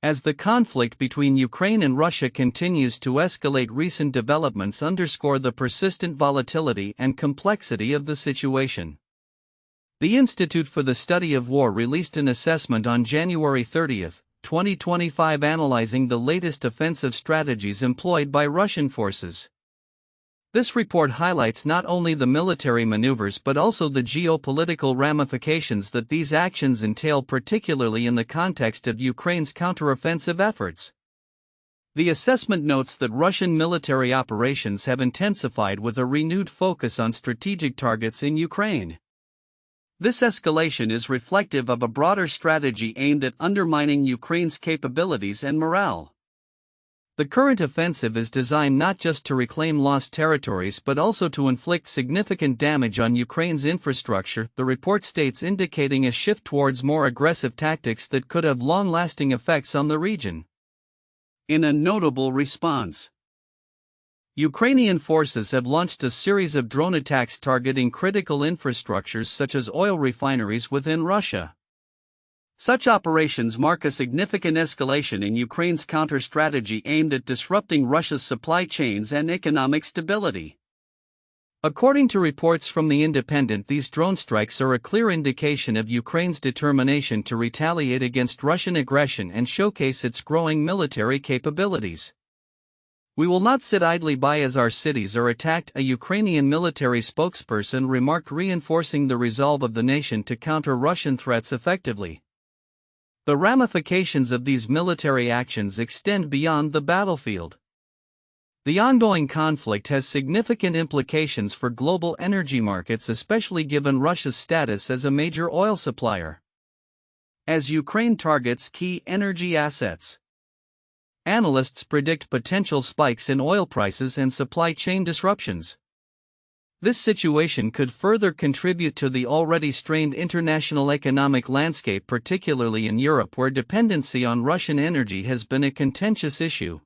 As the conflict between Ukraine and Russia continues to escalate, recent developments underscore the persistent volatility and complexity of the situation. The Institute for the Study of War released an assessment on January 30, 2025, analyzing the latest offensive strategies employed by Russian forces. This report highlights not only the military maneuvers but also the geopolitical ramifications that these actions entail, particularly in the context of Ukraine's counteroffensive efforts. The assessment notes that Russian military operations have intensified with a renewed focus on strategic targets in Ukraine. This escalation is reflective of a broader strategy aimed at undermining Ukraine's capabilities and morale. The current offensive is designed not just to reclaim lost territories but also to inflict significant damage on Ukraine's infrastructure, the report states, indicating a shift towards more aggressive tactics that could have long-lasting effects on the region. In a notable response, Ukrainian forces have launched a series of drone attacks targeting critical infrastructures such as oil refineries within Russia. Such operations mark a significant escalation in Ukraine's counter-strategy aimed at disrupting Russia's supply chains and economic stability. According to reports from The Independent, these drone strikes are a clear indication of Ukraine's determination to retaliate against Russian aggression and showcase its growing military capabilities. "We will not sit idly by as our cities are attacked," a Ukrainian military spokesperson remarked, reinforcing the resolve of the nation to counter Russian threats effectively. The ramifications of these military actions extend beyond the battlefield. The ongoing conflict has significant implications for global energy markets, especially given Russia's status as a major oil supplier. As Ukraine targets key energy assets, analysts predict potential spikes in oil prices and supply chain disruptions. This situation could further contribute to the already strained international economic landscape, particularly in Europe, where dependency on Russian energy has been a contentious issue.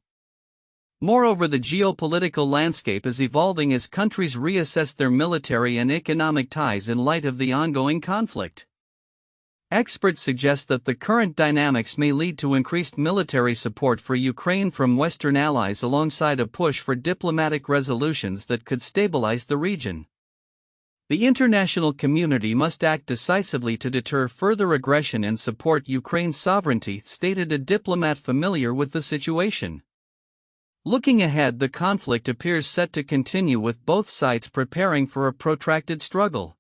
Moreover, the geopolitical landscape is evolving as countries reassess their military and economic ties in light of the ongoing conflict. Experts suggest that the current dynamics may lead to increased military support for Ukraine from Western allies, alongside a push for diplomatic resolutions that could stabilize the region. The international community must act decisively to deter further aggression and support Ukraine's sovereignty, stated a diplomat familiar with the situation. Looking ahead, the conflict appears set to continue, with both sides preparing for a protracted struggle.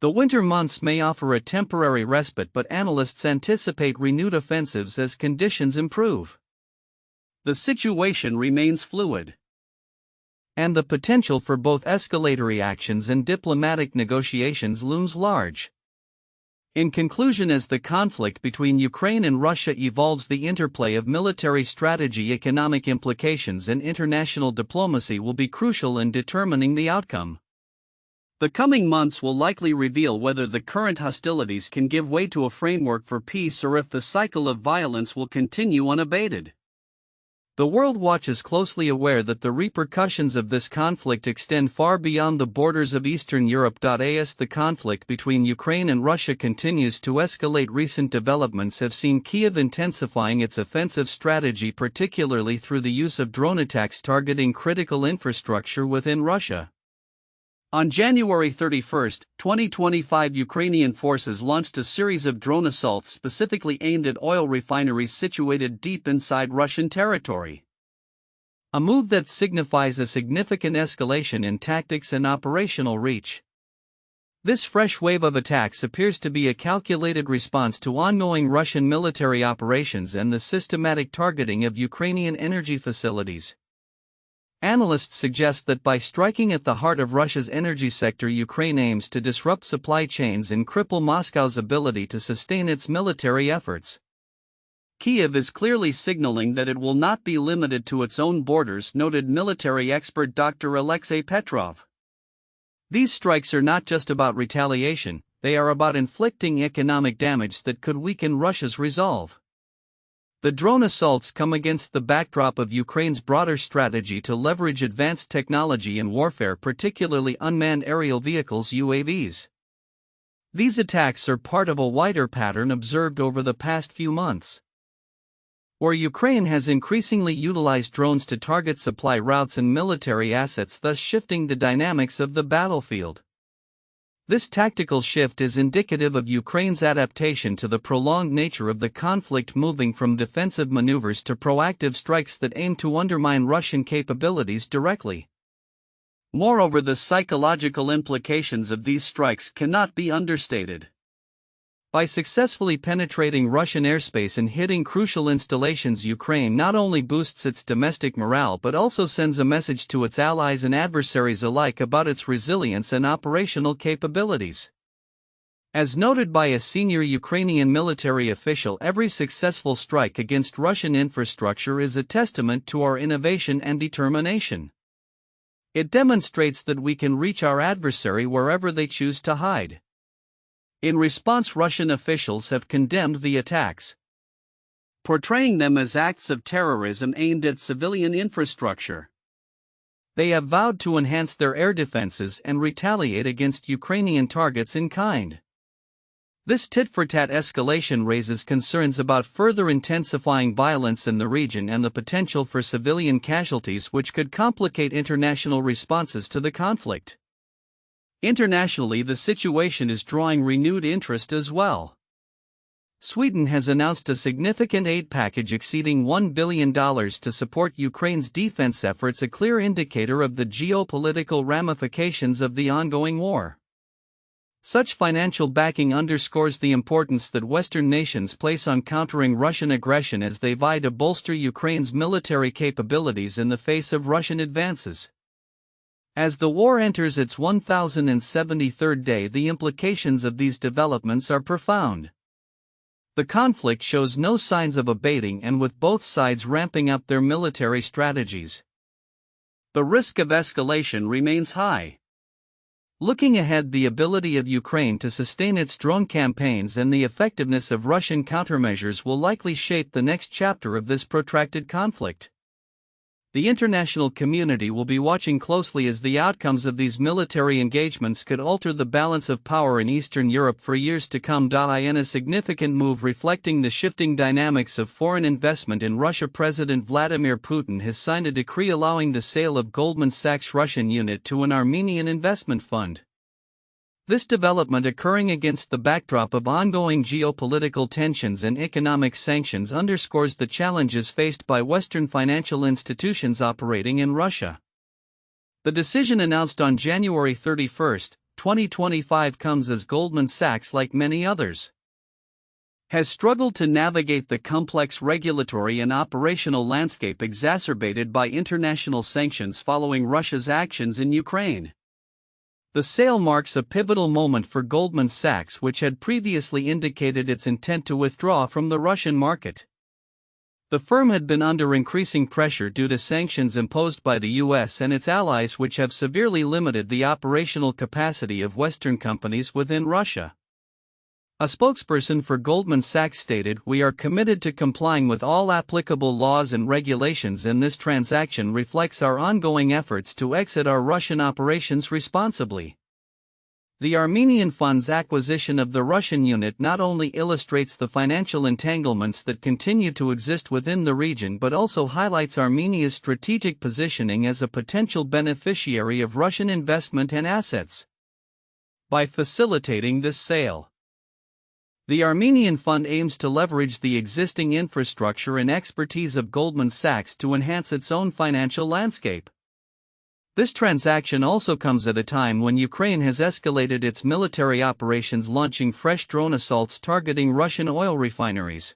The winter months may offer a temporary respite, but analysts anticipate renewed offensives as conditions improve. The situation remains fluid, and the potential for both escalatory actions and diplomatic negotiations looms large. In conclusion, as the conflict between Ukraine and Russia evolves, the interplay of military strategy, economic implications, and international diplomacy will be crucial in determining the outcome. The coming months will likely reveal whether the current hostilities can give way to a framework for peace or if the cycle of violence will continue unabated. The world watches closely, aware that the repercussions of this conflict extend far beyond the borders of Eastern Europe. As the conflict between Ukraine and Russia continues to escalate, recent developments have seen Kyiv intensifying its offensive strategy, particularly through the use of drone attacks targeting critical infrastructure within Russia. On January 31, 2025, Ukrainian forces launched a series of drone assaults specifically aimed at oil refineries situated deep inside Russian territory. A move that signifies a significant escalation in tactics and operational reach. This fresh wave of attacks appears to be a calculated response to ongoing Russian military operations and the systematic targeting of Ukrainian energy facilities. Analysts suggest that by striking at the heart of Russia's energy sector, Ukraine aims to disrupt supply chains and cripple Moscow's ability to sustain its military efforts. Kyiv is clearly signaling that it will not be limited to its own borders, noted military expert Dr. Alexei Petrov. These strikes are not just about retaliation, they are about inflicting economic damage that could weaken Russia's resolve. The drone assaults come against the backdrop of Ukraine's broader strategy to leverage advanced technology in warfare, particularly unmanned aerial vehicles (UAVs). These attacks are part of a wider pattern observed over the past few months. where Ukraine has increasingly utilized drones to target supply routes and military assets, thus shifting the dynamics of the battlefield. This tactical shift is indicative of Ukraine's adaptation to the prolonged nature of the conflict, moving from defensive maneuvers to proactive strikes that aim to undermine Russian capabilities directly. Moreover, the psychological implications of these strikes cannot be understated. By successfully penetrating Russian airspace and hitting crucial installations, Ukraine not only boosts its domestic morale but also sends a message to its allies and adversaries alike about its resilience and operational capabilities. As noted by a senior Ukrainian military official, every successful strike against Russian infrastructure is a testament to our innovation and determination. It demonstrates that we can reach our adversary wherever they choose to hide. In response, Russian officials have condemned the attacks, portraying them as acts of terrorism aimed at civilian infrastructure. They have vowed to enhance their air defenses and retaliate against Ukrainian targets in kind. This tit-for-tat escalation raises concerns about further intensifying violence in the region and the potential for civilian casualties, which could complicate international responses to the conflict. Internationally, the situation is drawing renewed interest as well. Sweden has announced a significant aid package exceeding $1 billion to support Ukraine's defense efforts, a clear indicator of the geopolitical ramifications of the ongoing war. Such financial backing underscores the importance that Western nations place on countering Russian aggression as they vie to bolster Ukraine's military capabilities in the face of Russian advances. As the war enters its 1073rd day, the implications of these developments are profound. The conflict shows no signs of abating, and with both sides ramping up their military strategies, the risk of escalation remains high. Looking ahead, the ability of Ukraine to sustain its drone campaigns and the effectiveness of Russian countermeasures will likely shape the next chapter of this protracted conflict. The international community will be watching closely as the outcomes of these military engagements could alter the balance of power in Eastern Europe for years to come. In a significant move reflecting the shifting dynamics of foreign investment in Russia, President Vladimir Putin has signed a decree allowing the sale of Goldman Sachs' Russian unit to an Armenian investment fund. This development, occurring against the backdrop of ongoing geopolitical tensions and economic sanctions, underscores the challenges faced by Western financial institutions operating in Russia. The decision, announced on January 31, 2025, comes as Goldman Sachs, like many others, has struggled to navigate the complex regulatory and operational landscape exacerbated by international sanctions following Russia's actions in Ukraine. The sale marks a pivotal moment for Goldman Sachs, which had previously indicated its intent to withdraw from the Russian market. The firm had been under increasing pressure due to sanctions imposed by the US and its allies, which have severely limited the operational capacity of Western companies within Russia. A spokesperson for Goldman Sachs stated, "We are committed to complying with all applicable laws and regulations, and this transaction reflects our ongoing efforts to exit our Russian operations responsibly." The Armenian fund's acquisition of the Russian unit not only illustrates the financial entanglements that continue to exist within the region but also highlights Armenia's strategic positioning as a potential beneficiary of Russian investment and assets. By facilitating this sale, the Armenian fund aims to leverage the existing infrastructure and expertise of Goldman Sachs to enhance its own financial landscape. This transaction also comes at a time when Ukraine has escalated its military operations, launching fresh drone assaults targeting Russian oil refineries.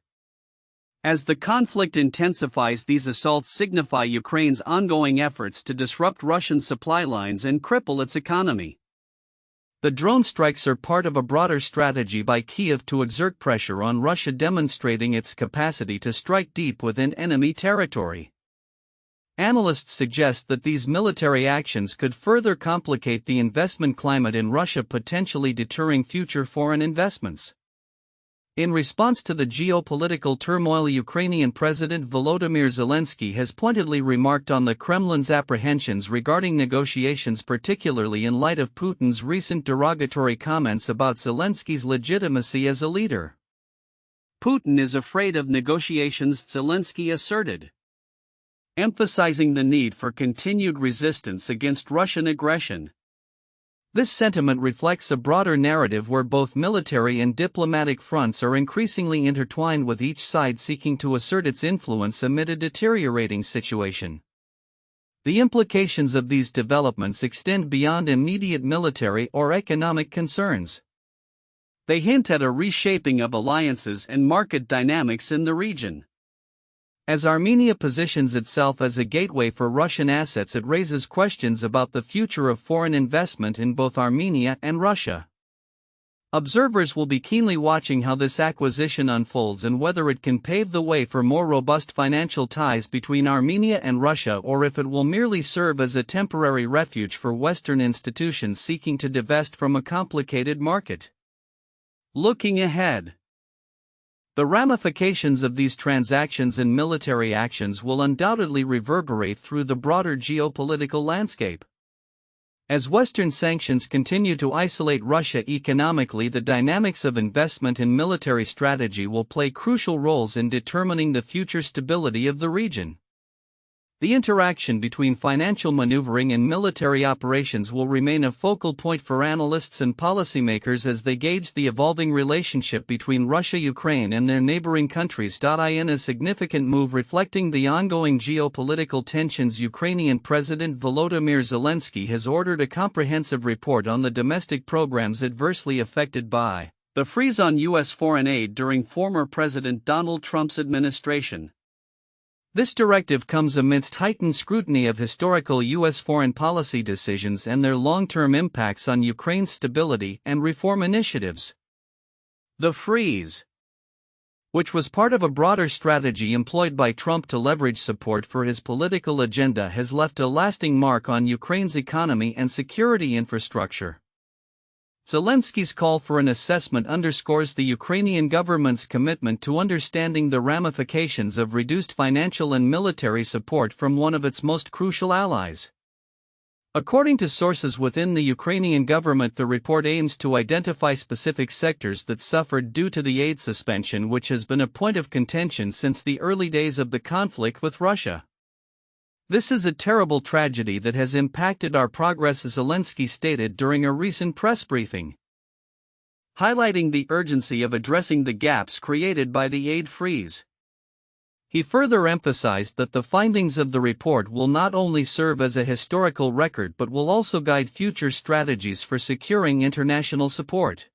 As the conflict intensifies, these assaults signify Ukraine's ongoing efforts to disrupt Russian supply lines and cripple its economy. The drone strikes are part of a broader strategy by Kyiv to exert pressure on Russia, demonstrating its capacity to strike deep within enemy territory. Analysts suggest that these military actions could further complicate the investment climate in Russia, potentially deterring future foreign investments. In response to the geopolitical turmoil, Ukrainian President Volodymyr Zelenskyy has pointedly remarked on the Kremlin's apprehensions regarding negotiations, particularly in light of Putin's recent derogatory comments about Zelenskyy's legitimacy as a leader. Putin is afraid of negotiations, Zelenskyy asserted, emphasizing the need for continued resistance against Russian aggression. This sentiment reflects a broader narrative where both military and diplomatic fronts are increasingly intertwined, with each side seeking to assert its influence amid a deteriorating situation. The implications of these developments extend beyond immediate military or economic concerns. They hint at a reshaping of alliances and market dynamics in the region. As Armenia positions itself as a gateway for Russian assets, it raises questions about the future of foreign investment in both Armenia and Russia. Observers will be keenly watching how this acquisition unfolds and whether it can pave the way for more robust financial ties between Armenia and Russia, or if it will merely serve as a temporary refuge for Western institutions seeking to divest from a complicated market. Looking ahead, the ramifications of these transactions and military actions will undoubtedly reverberate through the broader geopolitical landscape. As Western sanctions continue to isolate Russia economically, the dynamics of investment and military strategy will play crucial roles in determining the future stability of the region. The interaction between financial maneuvering and military operations will remain a focal point for analysts and policymakers as they gauge the evolving relationship between Russia, Ukraine, and their neighboring countries. In a significant move reflecting the ongoing geopolitical tensions, Ukrainian President Volodymyr Zelenskyy has ordered a comprehensive report on the domestic programs adversely affected by the freeze on U.S. foreign aid during former President Donald Trump's administration. This directive comes amidst heightened scrutiny of historical U.S. foreign policy decisions and their long-term impacts on Ukraine's stability and reform initiatives. The freeze, which was part of a broader strategy employed by Trump to leverage support for his political agenda, has left a lasting mark on Ukraine's economy and security infrastructure. Zelenskyy's call for an assessment underscores the Ukrainian government's commitment to understanding the ramifications of reduced financial and military support from one of its most crucial allies. According to sources within the Ukrainian government, the report aims to identify specific sectors that suffered due to the aid suspension, which has been a point of contention since the early days of the conflict with Russia. "This is a terrible tragedy that has impacted our progress," Zelenskyy stated during a recent press briefing, highlighting the urgency of addressing the gaps created by the aid freeze. He further emphasized that the findings of the report will not only serve as a historical record but will also guide future strategies for securing international support.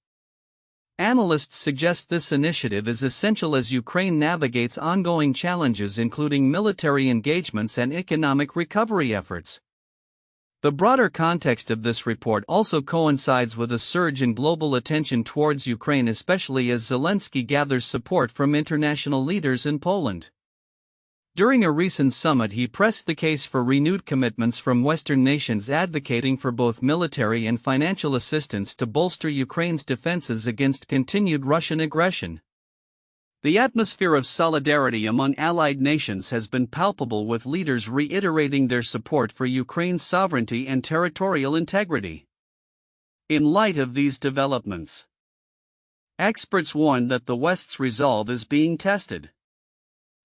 Analysts suggest this initiative is essential as Ukraine navigates ongoing challenges, including military engagements and economic recovery efforts. The broader context of this report also coincides with a surge in global attention towards Ukraine, especially as Zelenskyy gathers support from international leaders in Poland. During a recent summit, he pressed the case for renewed commitments from Western nations, advocating for both military and financial assistance to bolster Ukraine's defenses against continued Russian aggression. The atmosphere of solidarity among allied nations has been palpable, with leaders reiterating their support for Ukraine's sovereignty and territorial integrity. In light of these developments, experts warn that the West's resolve is being tested.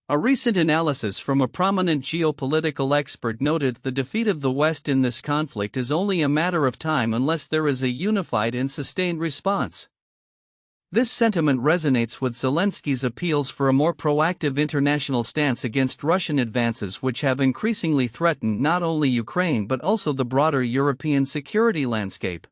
A recent analysis from a prominent geopolitical expert noted the defeat of the West in this conflict is only a matter of time unless there is a unified and sustained response. This sentiment resonates with Zelenskyy's appeals for a more proactive international stance against Russian advances, which have increasingly threatened not only Ukraine but also the broader European security landscape.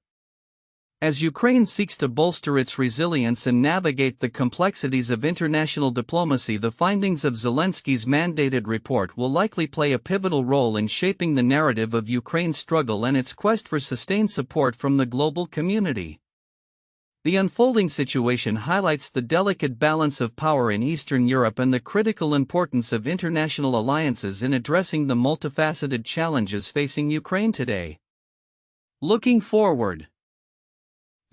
As Ukraine seeks to bolster its resilience and navigate the complexities of international diplomacy, the findings of Zelenskyy's mandated report will likely play a pivotal role in shaping the narrative of Ukraine's struggle and its quest for sustained support from the global community. The unfolding situation highlights the delicate balance of power in Eastern Europe and the critical importance of international alliances in addressing the multifaceted challenges facing Ukraine today. Looking forward,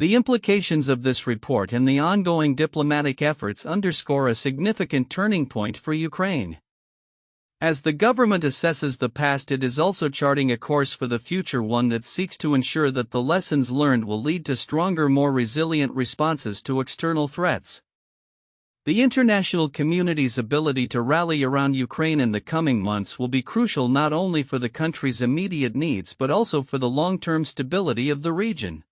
the implications of this report and the ongoing diplomatic efforts underscore a significant turning point for Ukraine. As the government assesses the past, it is also charting a course for the future, one that seeks to ensure that the lessons learned will lead to stronger, more resilient responses to external threats. The international community's ability to rally around Ukraine in the coming months will be crucial not only for the country's immediate needs but also for the long-term stability of the region.